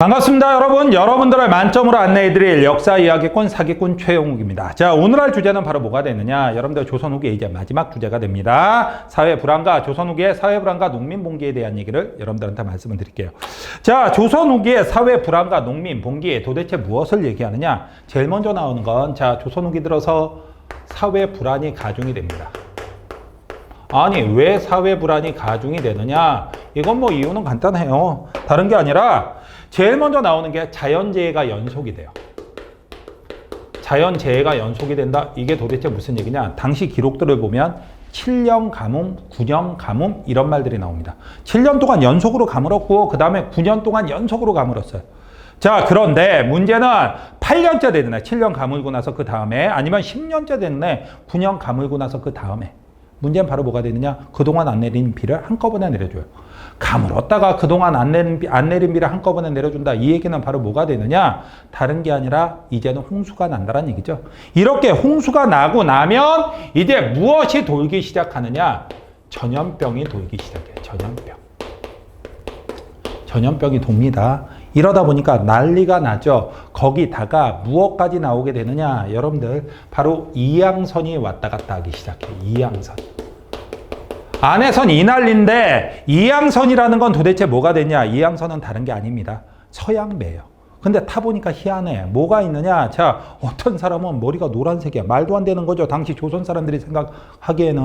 반갑습니다, 여러분. 여러분들을 만점으로 안내해드릴 역사 이야기꾼 사기꾼 최영욱입니다. 자, 오늘 할 주제는 바로 뭐가 되느냐? 여러분들 조선 후기의 이제 마지막 주제가 됩니다. 사회 불안과 조선 후기의 사회 불안과 농민 봉기에 대한 얘기를 여러분들한테 말씀을 드릴게요. 자, 조선 후기의 사회 불안과 농민 봉기에 도대체 무엇을 얘기하느냐? 제일 먼저 나오는 건 자, 조선 후기 들어서 사회 불안이 가중이 됩니다. 아니, 왜 사회 불안이 가중이 되느냐? 이건 뭐 이유는 간단해요. 다른 게 아니라 제일 먼저 나오는 게 자연재해가 연속이 돼요. 자연재해가 연속이 된다? 이게 도대체 무슨 얘기냐? 당시 기록들을 보면 7년 가뭄, 9년 가뭄 이런 말들이 나옵니다. 7년 동안 연속으로 가물었고 그 다음에 9년 동안 연속으로 가물었어요. 자, 그런데 문제는 8년째 되는 애, 7년 가물고 나서 그 다음에 아니면 10년째 되는 애, 9년 가물고 나서 그 다음에 문제는 바로 뭐가 되느냐? 그동안 안 내린 비를 한꺼번에 내려줘요. 가물었다가 그동안 안 내린 비를 한꺼번에 내려준다. 이 얘기는 바로 뭐가 되느냐? 다른 게 아니라 이제는 홍수가 난다는 얘기죠. 이렇게 홍수가 나고 나면 이제 무엇이 돌기 시작하느냐? 전염병이 돌기 시작해요. 전염병. 전염병이 돕니다. 이러다 보니까 난리가 나죠. 거기다가 무엇까지 나오게 되느냐? 여러분들 바로 이양선이 왔다 갔다 하기 시작해요. 이양선. 안에선 이 난리인데 이양선이라는 건 도대체 뭐가 되냐? 이양선은 다른 게 아닙니다. 서양매예요. 근데 타보니까 희한해. 뭐가 있느냐? 자, 어떤 사람은 머리가 노란색이야. 말도 안 되는 거죠. 당시 조선 사람들이 생각하기에는.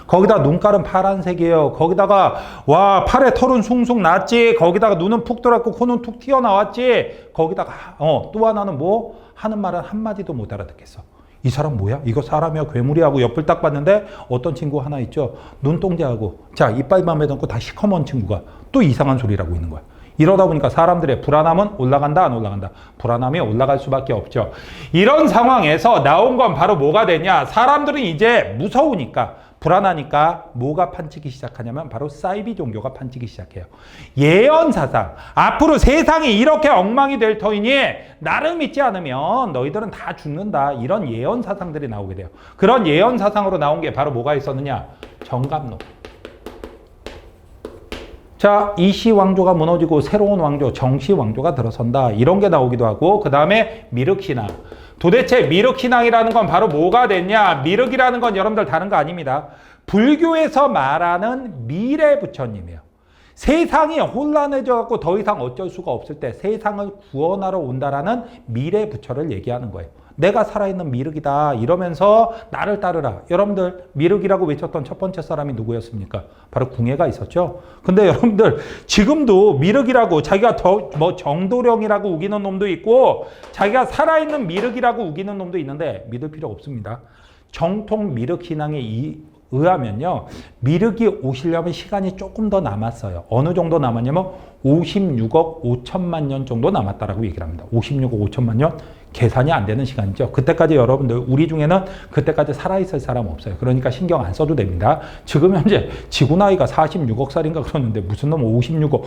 거기다 눈깔은 파란색이에요. 거기다가 와, 팔에 털은 숭숭 났지. 거기다가 눈은 푹 들어갔고 코는 툭 튀어나왔지. 거기다가 또 하나는 뭐? 하는 말은 한마디도 못 알아듣겠어. 이 사람 뭐야? 이거 사람이야? 괴물이야? 하고 옆을 딱 봤는데 어떤 친구 하나 있죠. 눈동자하고 자, 이빨만 매듬고 다 시커먼 친구가 또 이상한 소리를 하고 있는 거야. 이러다 보니까 사람들의 불안함은 올라간다, 안 올라간다? 불안함이 올라갈 수밖에 없죠. 이런 상황에서 나온 건 바로 뭐가 되냐? 사람들은 이제 무서우니까, 불안하니까 뭐가 판치기 시작하냐면 바로 사이비 종교가 판치기 시작해요. 예언사상. 앞으로 세상이 이렇게 엉망이 될 터이니 나를 믿지 않으면 너희들은 다 죽는다. 이런 예언사상들이 나오게 돼요. 그런 예언사상으로 나온 게 바로 뭐가 있었느냐? 정감론. 자, 이씨 왕조가 무너지고 새로운 왕조, 정씨 왕조가 들어선다. 이런 게 나오기도 하고 그 다음에 미륵신앙. 도대체 미륵신앙이라는 건 바로 뭐가 됐냐? 미륵이라는 건 여러분들 다른 거 아닙니다. 불교에서 말하는 미래 부처님이에요. 세상이 혼란해져 갖고 더 이상 어쩔 수가 없을 때 세상을 구원하러 온다라는 미래 부처를 얘기하는 거예요. 내가 살아있는 미륵이다 이러면서 나를 따르라. 여러분들 미륵이라고 외쳤던 첫 번째 사람이 누구였습니까? 바로 궁예가 있었죠. 근데 여러분들 지금도 미륵이라고 자기가 뭐 정도령이라고 우기는 놈도 있고 자기가 살아있는 미륵이라고 우기는 놈도 있는데 믿을 필요 없습니다. 정통 미륵 신앙에 의하면요, 미륵이 오시려면 시간이 조금 더 남았어요. 어느 정도 남았냐면 56억 5천만 년 정도 남았다라고 얘기를 합니다. 56억 5천만 년 계산이 안 되는 시간이죠. 그때까지 여러분들 우리 중에는 그때까지 살아있을 사람 없어요. 그러니까 신경 안 써도 됩니다. 지금 현재 지구 나이가 46억 살인가 그러는데 무슨 놈 56억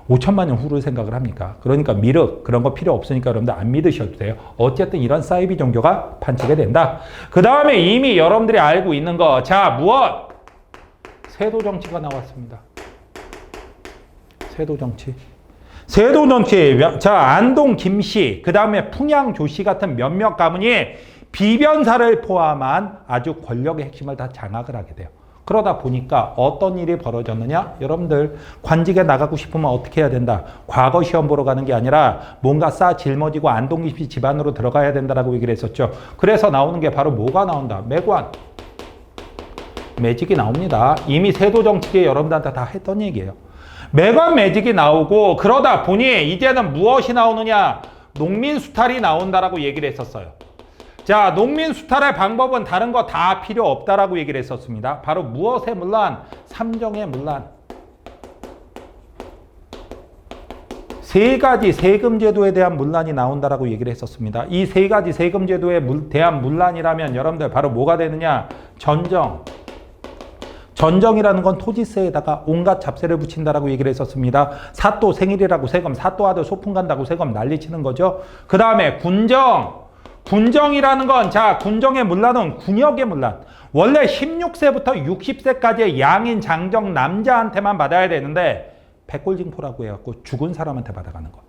5천만 년 후를 생각을 합니까? 그러니까 미륵 그런 거 필요 없으니까 여러분들 안 믿으셔도 돼요. 어쨌든 이런 사이비 종교가 판치게 된다. 그 다음에 이미 여러분들이 알고 있는 거, 자, 무엇? 세도 정치가 나왔습니다. 세도 정치. 세도 정치. 자, 안동 김씨, 그 다음에 풍양 조씨 같은 몇몇 가문이 비변사를 포함한 아주 권력의 핵심을 다 장악을 하게 돼요. 그러다 보니까 어떤 일이 벌어졌느냐? 여러분들 관직에 나가고 싶으면 어떻게 해야 된다? 과거 시험 보러 가는 게 아니라 뭔가 жил머지고 안동김씨 집안으로 들어가야 된다라고 얘기를 했었죠. 그래서 나오는 게 바로 뭐가 나온다? 매관. 매직이 나옵니다. 이미 세도 정치에 여러분들한테 다 했던 얘기예요. 매관 매직이 나오고 그러다 보니 이제는 무엇이 나오느냐? 농민 수탈이 나온다라고 얘기를 했었어요. 자, 농민 수탈의 방법은 다른 거 다 필요 없다라고 얘기를 했었습니다. 바로 무엇의 문란? 삼정의 문란. 세 가지 세금 제도에 대한 문란이 나온다라고 얘기를 했었습니다. 이 세 가지 세금 제도에 대한 문란이라면 여러분들 바로 뭐가 되느냐? 전정. 전정이라는 건 토지세에다가 온갖 잡세를 붙인다라고 얘기를 했었습니다. 사또 생일이라고 세금, 사또 아들 소풍 간다고 세금 난리치는 거죠. 그 다음에 군정. 군정이라는 건, 자, 군정의 문란은 군역의 문란. 원래 16세부터 60세까지의 양인 장정 남자한테만 받아야 되는데 백골징포라고 해갖고 죽은 사람한테 받아가는 것.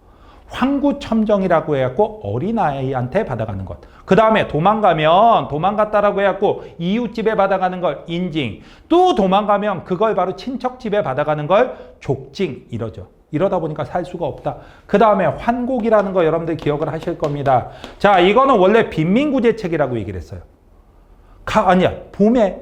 황구첨정이라고 해갖고 어린아이한테 받아가는 것. 그 다음에 도망갔다라고 해갖고 이웃집에 받아가는 걸 인징. 또 도망가면 그걸 바로 친척집에 받아가는 걸 족징 이러죠. 이러다 보니까 살 수가 없다. 그 다음에 환곡이라는 거 여러분들 기억을 하실 겁니다. 자, 이거는 원래 빈민구제책이라고 얘기를 했어요. 봄에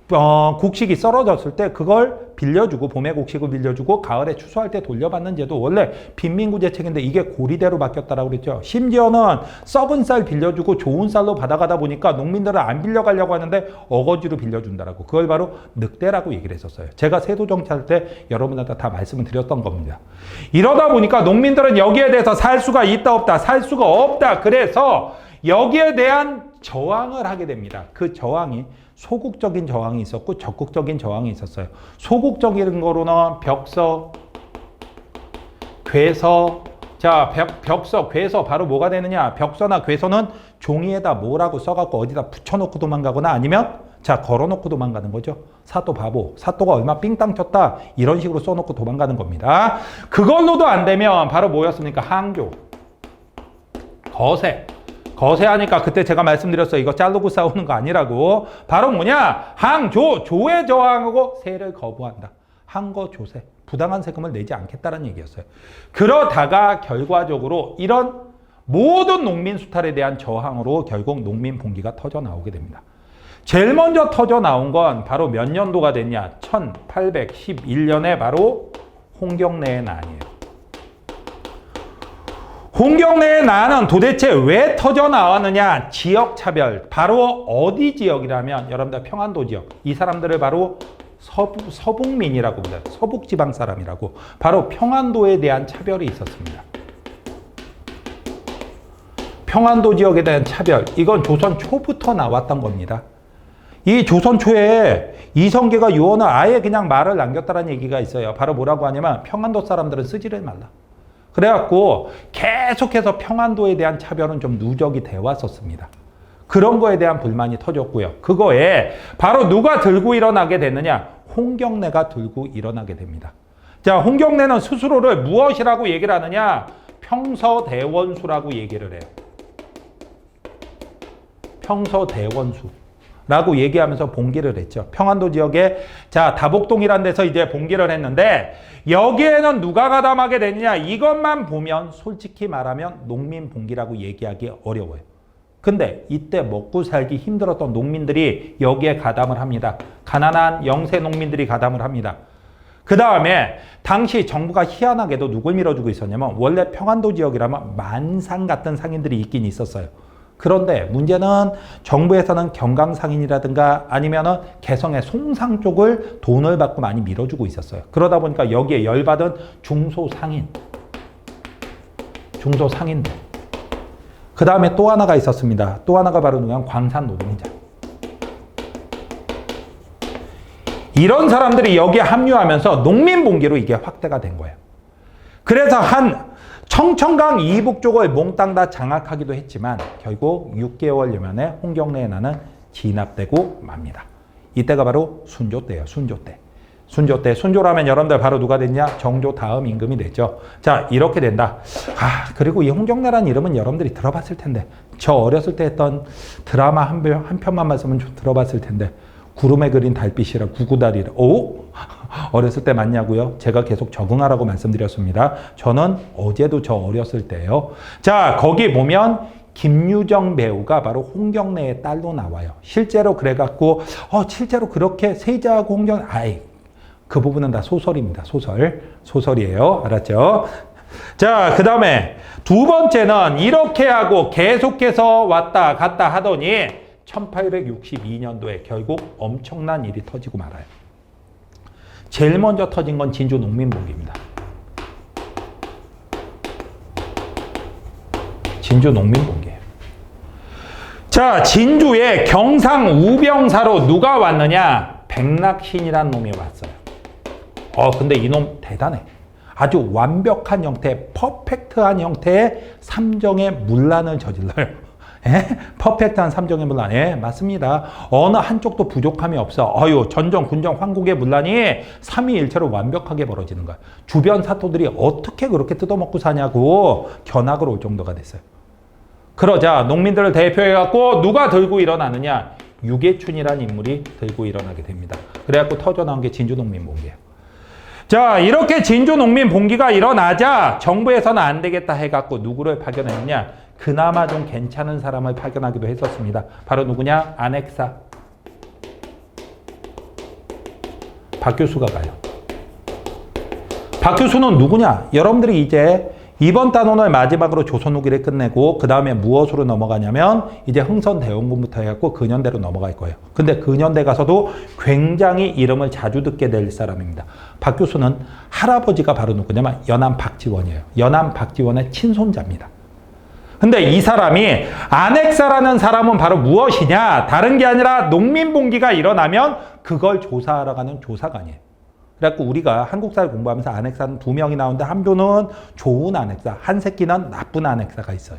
곡식이 썰어졌을 때 그걸 빌려주고, 봄에 곡식을 빌려주고 가을에 추수할 때 돌려받는 제도 원래 빈민구제책인데 이게 고리대로 바뀌었다라고 그랬죠. 심지어는 썩은 쌀 빌려주고 좋은 쌀로 받아가다 보니까 농민들은 안 빌려가려고 하는데 어거지로 빌려준다라고. 그걸 바로 늑대라고 얘기를 했었어요. 제가 세도 정치할 때 여러분한테 다 말씀을 드렸던 겁니다. 이러다 보니까 농민들은 여기에 대해서 살 수가 있다 없다, 살 수가 없다. 그래서 여기에 대한 저항을 하게 됩니다. 그 저항이 소극적인 저항이 있었고 적극적인 저항이 있었어요. 소극적인 거로는 벽서, 괴서. 자, 벽서, 괴서 바로 뭐가 되느냐? 벽서나 괴서는 종이에다 뭐라고 써갖고 어디다 붙여놓고 도망가거나 아니면 자, 걸어놓고 도망가는 거죠. 사또 바보. 사또가 얼마 삥땅 쳤다. 이런 식으로 써놓고 도망가는 겁니다. 그걸로도 안 되면 바로 뭐였습니까? 항조, 거세. 거세하니까 그때 제가 말씀드렸어요. 이거 자르고 싸우는 거 아니라고. 바로 뭐냐? 항조, 조에 저항하고 세를 거부한다. 항거 조세. 부당한 세금을 내지 않겠다는 얘기였어요. 그러다가 결과적으로 이런 모든 농민 수탈에 대한 저항으로 결국 농민 봉기가 터져 나오게 됩니다. 제일 먼저 터져 나온 건 바로 몇 년도가 됐냐? 1811년에 바로 홍경래의 난이에요. 홍경래의 난은 도대체 왜 터져 나왔느냐? 지역차별. 바로 어디 지역이라면 여러분들 평안도 지역. 이 사람들을 바로 서북민이라고 불러요. 서북지방 사람이라고. 바로 평안도에 대한 차별이 있었습니다. 평안도 지역에 대한 차별. 이건 조선 초부터 나왔던 겁니다. 이 조선 초에 이성계가 유언을 아예 그냥 말을 남겼다는 얘기가 있어요. 바로 뭐라고 하냐면 평안도 사람들은 쓰지를 말라. 그래갖고 계속해서 평안도에 대한 차별은 좀 누적이 되어 왔었습니다. 그런 거에 대한 불만이 터졌고요. 그거에 바로 누가 들고 일어나게 됐느냐? 홍경래가 들고 일어나게 됩니다. 자, 홍경래는 스스로를 무엇이라고 얘기를 하느냐? 평서대원수라고 얘기를 해요. 평서대원수라고 얘기하면서 봉기를 했죠. 평안도 지역에 자, 다복동이라는 데서 이제 봉기를 했는데 여기에는 누가 가담하게 되느냐? 이것만 보면 솔직히 말하면 농민 봉기라고 얘기하기 어려워요. 근데 이때 먹고 살기 힘들었던 농민들이 여기에 가담을 합니다. 가난한 영세 농민들이 가담을 합니다. 그 다음에 당시 정부가 희한하게도 누굴 밀어주고 있었냐면 원래 평안도 지역이라면 만상 같은 상인들이 있긴 있었어요. 그런데 문제는 정부에서는 경강상인이라든가 아니면은 개성의 송상 쪽을 돈을 받고 많이 밀어주고 있었어요. 그러다 보니까 여기에 열받은 중소상인들. 그 다음에 또 하나가 있었습니다. 또 하나가 바로 누구냐? 광산 노동자. 이런 사람들이 여기에 합류하면서 농민봉기로 이게 확대가 된 거예요. 그래서 한 청천강 이북 쪽을 몽땅 다 장악하기도 했지만 결국 6개월여 만에 홍경래의 난은 진압되고 맙니다. 이때가 바로 순조 때예요. 순조 때. 순조라면 여러분들 바로 누가 됐냐? 정조 다음 임금이 됐죠. 자, 이렇게 된다. 그리고 이 홍경래라는 이름은 여러분들이 들어봤을 텐데 저 어렸을 때 했던 드라마 한 편만 말씀은 좀 들어봤을 텐데 구름에 그린 달빛이라 구구다리라. 오? 어렸을 때 맞냐고요? 제가 계속 적응하라고 말씀드렸습니다. 저는 어제도 저 어렸을 때예요. 자, 거기 보면 김유정 배우가 바로 홍경래의 딸로 나와요. 실제로 그래갖고 실제로 그렇게 세자하고 홍경래 그 부분은 다 소설입니다. 소설이에요. 알았죠? 자, 그 다음에 두 번째는 이렇게 하고 계속해서 왔다 갔다 하더니 1862년도에 결국 엄청난 일이 터지고 말아요. 제일 먼저 터진 건 진주 농민봉기입니다. 진주 농민봉기예요. 자, 진주에 경상 우병사로 누가 왔느냐? 백낙신이라는 놈이 왔어요. 근데 이놈 대단해. 아주 완벽한 형태, 퍼펙트한 형태의 삼정의 문란을 저질러요. 퍼펙트한 삼정의 문란. 맞습니다. 어느 한쪽도 부족함이 없어. 전정, 군정, 황국의 문란이 삼위일체로 완벽하게 벌어지는 거야. 주변 사토들이 어떻게 그렇게 뜯어먹고 사냐고 견학을 올 정도가 됐어요. 그러자 농민들을 대표해갖고 누가 들고 일어나느냐? 유계춘이라는 인물이 들고 일어나게 됩니다. 그래갖고 터져나온 게 진주농민봉기예요. 자, 이렇게 진주농민봉기가 일어나자 정부에서는 안 되겠다 해갖고 누구를 파견했느냐? 그나마 좀 괜찮은 사람을 파견하기도 했었습니다. 바로 누구냐? 안핵사. 박규수가 가요. 박규수는 누구냐? 여러분들이 이제 이번 단원을 마지막으로 조선 후기를 끝내고 그 다음에 무엇으로 넘어가냐면 이제 흥선대원군부터 해갖고 근현대로 넘어갈 거예요. 근데 근현대 가서도 굉장히 이름을 자주 듣게 될 사람입니다. 박규수는 할아버지가 바로 누구냐면 연암 박지원이에요. 연암 박지원의 친손자입니다. 근데 이 사람이 안핵사라는 사람은 바로 무엇이냐? 다른 게 아니라 농민봉기가 일어나면 그걸 조사하러 가는 조사관이에요. 그래갖고 우리가 한국사를 공부하면서 안핵사는 2명이 나오는데 한 분은 좋은 안핵사, 한 새끼는 나쁜 안핵사가 있어요.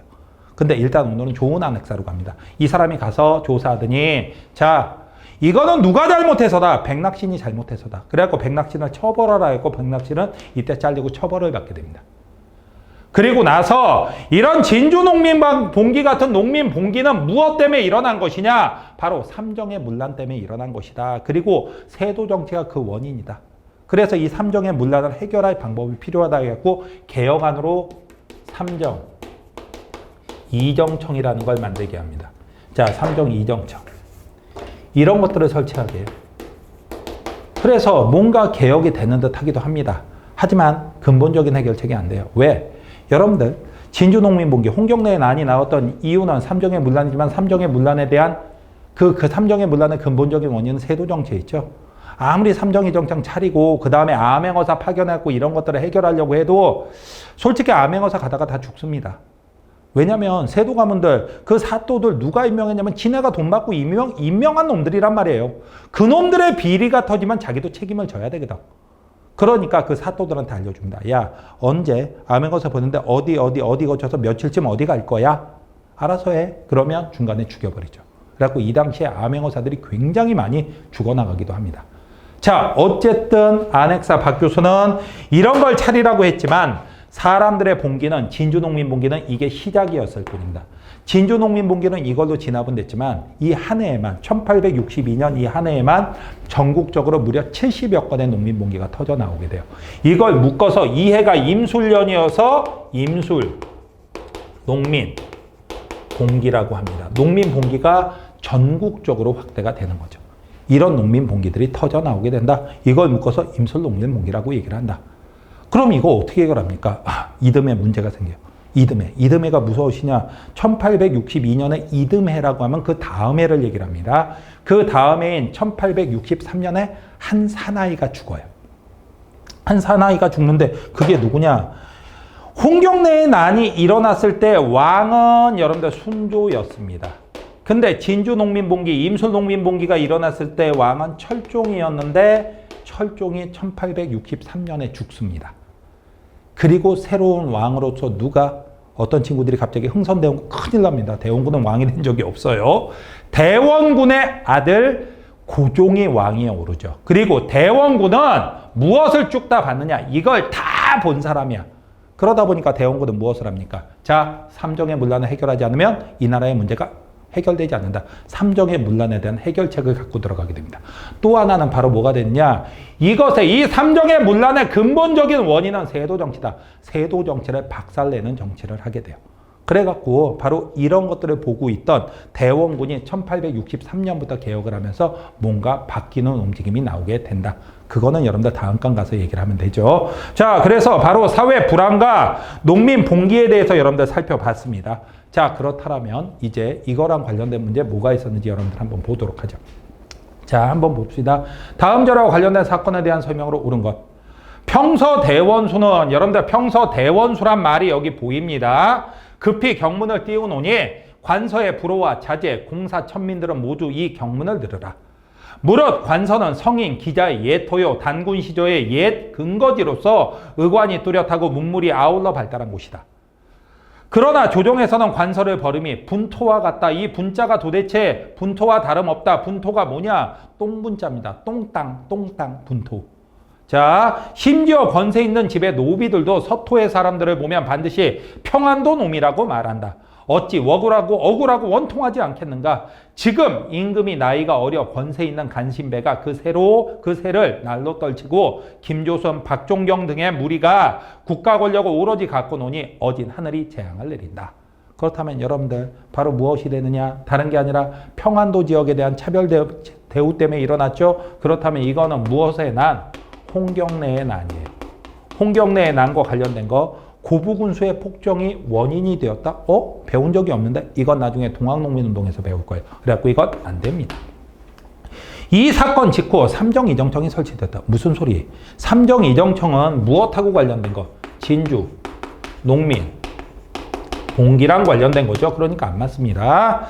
근데 일단 오늘은 좋은 안핵사로 갑니다. 이 사람이 가서 조사하더니 자, 이거는 누가 잘못해서다? 백낙신이 잘못해서다. 그래갖고 백낙신을 처벌하라 했고 백낙신은 이때 잘리고 처벌을 받게 됩니다. 그리고 나서 이런 진주농민봉기 같은 농민봉기는 무엇 때문에 일어난 것이냐? 바로 삼정의 문란 때문에 일어난 것이다. 그리고 세도정치가 그 원인이다. 그래서 이 삼정의 문란을 해결할 방법이 필요하다 해갖고 개혁안으로 삼정 이정청이라는 걸 만들게 합니다. 자, 삼정 이정청. 이런 것들을 설치하게 해요. 그래서 뭔가 개혁이 되는 듯 하기도 합니다. 하지만 근본적인 해결책이 안 돼요. 왜? 여러분들 진주농민봉기 홍경래의 난이 나왔던 이유는 삼정의 문란이지만 삼정의 문란에 대한 그 삼정의 문란의 근본적인 원인은 세도정치에 있죠. 아무리 삼정이정청 차리고 그 다음에 암행어사 파견해갖고 이런 것들을 해결하려고 해도 솔직히 암행어사 가다가 다 죽습니다. 왜냐면 세도 가문들 그 사또들 누가 임명했냐면 지네가 돈 받고 임명한 놈들이란 말이에요. 그 놈들의 비리가 터지면 자기도 책임을 져야 되거든. 그러니까 그 사또들한테 알려줍니다. 야, 언제 암행어사 보는데 어디 거쳐서 며칠쯤 어디 갈 거야? 알아서 해. 그러면 중간에 죽여버리죠. 그래갖고 이 당시에 암행어사들이 굉장히 많이 죽어나가기도 합니다. 자, 어쨌든 안핵사 박규수는 이런 걸 차리라고 했지만 사람들의 봉기는 진주농민봉기는 이게 시작이었을 뿐입니다. 진주농민봉기는 이걸로 진압은 됐지만 이 한 해에만 1862년 이 한 해에만 전국적으로 무려 70여 건의 농민봉기가 터져 나오게 돼요. 이걸 묶어서 이 해가 임술년이어서 임술 농민봉기라고 합니다. 농민봉기가 전국적으로 확대가 되는 거죠. 이런 농민봉기들이 터져 나오게 된다. 이걸 묶어서 임술농민봉기라고 얘기를 한다. 그럼 이거 어떻게 해결합니까? 이듬해 문제가 생겨요. 이듬해가 무엇이냐? 1862년에 이듬해라고 하면 그 다음 해를 얘기를 합니다. 그 다음 해인 1863년에 한 사나이가 죽어요. 한 사나이가 죽는데 그게 누구냐? 홍경래의 난이 일어났을 때 왕은 여러분들 순조였습니다. 근데 진주농민봉기, 임술농민봉기가 일어났을 때 왕은 철종이었는데 철종이 1863년에 죽습니다. 그리고 새로운 왕으로서 누가 어떤 친구들이 갑자기 흥선대원군 큰일 납니다. 대원군은 왕이 된 적이 없어요. 대원군의 아들 고종이 왕위에 오르죠. 그리고 대원군은 무엇을 쭉 다 받느냐? 이걸 다 본 사람이야. 그러다 보니까 대원군은 무엇을 합니까? 자, 삼정의 문란을 해결하지 않으면 이 나라의 문제가 해결되지 않는다. 삼정의 문란에 대한 해결책을 갖고 들어가게 됩니다. 또 하나는 바로 뭐가 됐냐? 이 삼정의 문란의 근본적인 원인은 세도정치다. 세도정치를 박살내는 정치를 하게 돼요. 그래갖고 바로 이런 것들을 보고 있던 대원군이 1863년부터 개혁을 하면서 뭔가 바뀌는 움직임이 나오게 된다. 그거는 여러분들 다음 강 가서 얘기를 하면 되죠. 자, 그래서 바로 사회 불안과 농민 봉기에 대해서 여러분들 살펴봤습니다. 자, 그렇다면 이제 이거랑 관련된 문제 뭐가 있었는지 여러분들 한번 보도록 하죠. 자, 한번 봅시다. 다음 절하고 관련된 사건에 대한 설명으로 옳은 것. 평서대원수는 여러분들 평서대원수란 말이 여기 보입니다. 급히 경문을 띄우노니 관서의 불호와 자제, 공사 천민들은 모두 이 경문을 들으라. 무릇 관서는 성인, 기자의 옛 토요, 단군 시조의 옛 근거지로서 의관이 뚜렷하고 문물이 아울러 발달한 곳이다. 그러나 조정에서는 관설을 벌임이 분토와 같다. 이 분자가 도대체 분토와 다름없다. 분토가 뭐냐? 똥분자입니다. 똥땅, 똥땅, 분토. 자, 심지어 권세 있는 집의 노비들도 서토의 사람들을 보면 반드시 평안도 놈이라고 말한다. 어찌 억울하고 원통하지 않겠는가? 지금 임금이 나이가 어려 권세 있는 간신배가 그 세를 날로 떨치고 김조선, 박종경 등의 무리가 국가 권력을 오로지 갖고 노니 어진 하늘이 재앙을 내린다. 그렇다면 여러분들 바로 무엇이 되느냐? 다른 게 아니라 평안도 지역에 대한 차별 대우 때문에 일어났죠. 그렇다면 이거는 무엇의 난? 홍경래의 난이에요. 홍경래의 난과 관련된 거 고부군수의 폭정이 원인이 되었다? 배운 적이 없는데? 이건 나중에 동학농민운동에서 배울 거예요. 그래갖고 이건 안 됩니다. 이 사건 직후 삼정이정청이 설치됐다. 무슨 소리? 삼정이정청은 무엇하고 관련된 거? 진주, 농민, 봉기랑 관련된 거죠. 그러니까 안 맞습니다.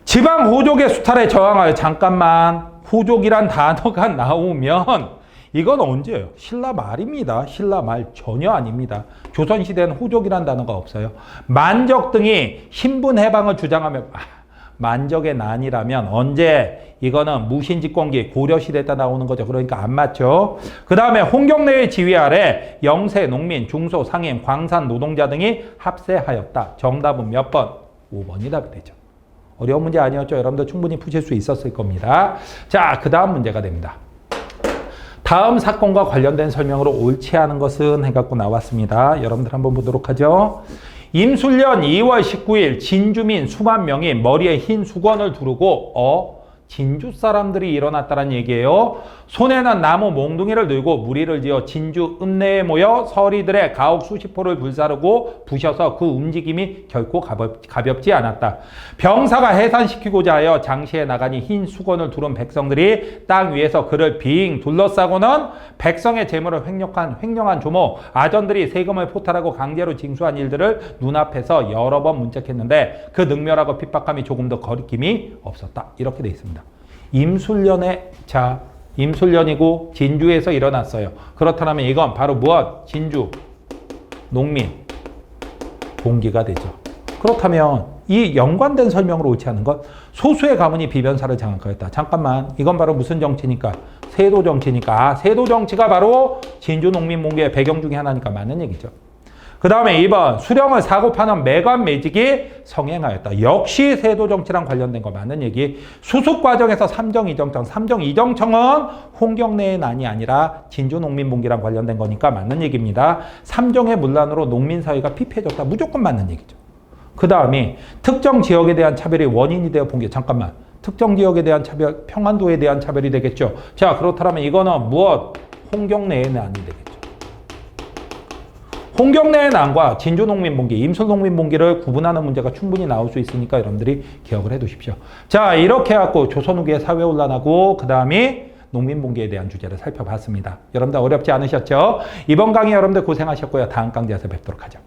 지방 호족의 수탈에 저항하여 잠깐만 호족이란 단어가 나오면 이건 언제예요? 신라 말입니다. 신라 말 전혀 아닙니다. 조선시대는 호족이란 단어가 없어요. 만적 등이 신분 해방을 주장하며 만적의 난이라면 언제? 이거는 무신집권기 고려시대 때 나오는 거죠. 그러니까 안 맞죠. 그 다음에 홍경래의 지휘 아래 영세, 농민, 중소, 상인, 광산 노동자 등이 합세하였다. 정답은 몇 번? 5번이 답이 되죠. 어려운 문제 아니었죠. 여러분들 충분히 푸실 수 있었을 겁니다. 자, 그 다음 문제가 됩니다. 다음 사건과 관련된 설명으로 옳지 않은 것은 해갖고 나왔습니다. 여러분들 한번 보도록 하죠. 임술년 2월 19일 진주민 수만 명이 머리에 흰 수건을 두르고 진주 사람들이 일어났다는 얘기예요. 손에는 나무 몽둥이를 들고 무리를 지어 진주 읍내에 모여 서리들의 가옥 수십 포를 불사르고 부셔서 그 움직임이 결코 가볍지 않았다. 병사가 해산시키고자 하여 장시에 나가니 흰 수건을 두른 백성들이 땅 위에서 그를 빙 둘러싸고는 백성의 재물을 횡령한 조모, 아전들이 세금을 포탈하고 강제로 징수한 일들을 눈앞에서 여러 번 문책했는데 그 능멸하고 핍박함이 조금 더 거리낌이 없었다. 이렇게 돼 있습니다. 임술년이고 진주에서 일어났어요. 그렇다면 이건 바로 무엇? 진주, 농민, 봉기가 되죠. 그렇다면 이 연관된 설명으로 옳지 않은 것, 소수의 가문이 비변사를 장악하였다. 잠깐만, 이건 바로 무슨 정치니까? 세도 정치니까. 세도 정치가 바로 진주, 농민, 봉기의 배경 중에 하나니까 맞는 얘기죠. 그 다음에 2번, 수령을 사고 파는 매관 매직이 성행하였다. 역시 세도 정치랑 관련된 거 맞는 얘기. 수습 과정에서 삼정이정청은 홍경래의 난이 아니라 진주 농민봉기랑 관련된 거니까 맞는 얘기입니다. 삼정의 문란으로 농민사회가 피폐해졌다. 무조건 맞는 얘기죠. 그 다음에 특정 지역에 대한 차별이 원인이 되어 본 게 잠깐만. 특정 지역에 대한 차별, 평안도에 대한 차별이 되겠죠. 자, 그렇다면 이거는 무엇? 홍경래의 난이 되겠죠. 홍경래의 난과 진주농민봉기, 임술농민봉기를 구분하는 문제가 충분히 나올 수 있으니까 여러분들이 기억을 해두십시오. 자, 이렇게 해갖고 조선 후기의 사회혼란하고 그 다음에 농민봉기에 대한 주제를 살펴봤습니다. 여러분들 어렵지 않으셨죠? 이번 강의 여러분들 고생하셨고요. 다음 강좌에서 뵙도록 하죠.